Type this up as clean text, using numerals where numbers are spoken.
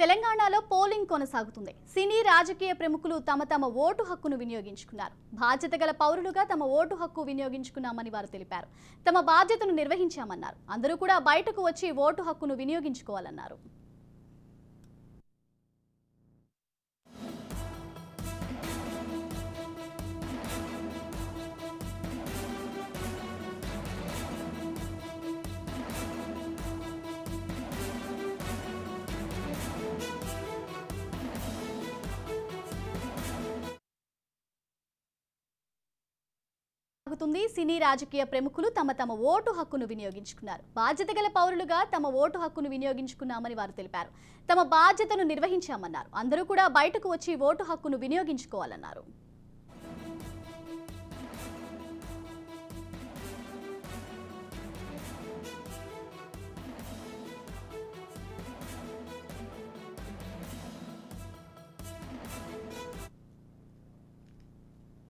తెలంగాణలో పోలింగ్ కొనసాగుతుంది. సినీ రాజకీయ ప్రముఖులు తమ ఓటు హక్కును వినియోగించుకున్నారు. బాధ్యత గల పౌరులుగా తమ ఓటు హక్కు వినియోగించుకున్నామని వారు తెలిపారు. తమ బాధ్యతను నిర్వహించామన్నారు. అందరూ కూడా బయటకు వచ్చి ఓటు హక్కును వినియోగించుకోవాలన్నారు. సినీ రాజకీయ ప్రముఖులు తమ ఓటు హక్కును వినియోగించుకున్నారు. బాధ్యత గల పౌరులుగా తమ ఓటు హక్కును వినియోగించుకున్నామని వారు తెలిపారు. తమ బాధ్యతను నిర్వహించామన్నారు. అందరూ కూడా బయటకు వచ్చి ఓటు హక్కును వినియోగించుకోవాలన్నారు.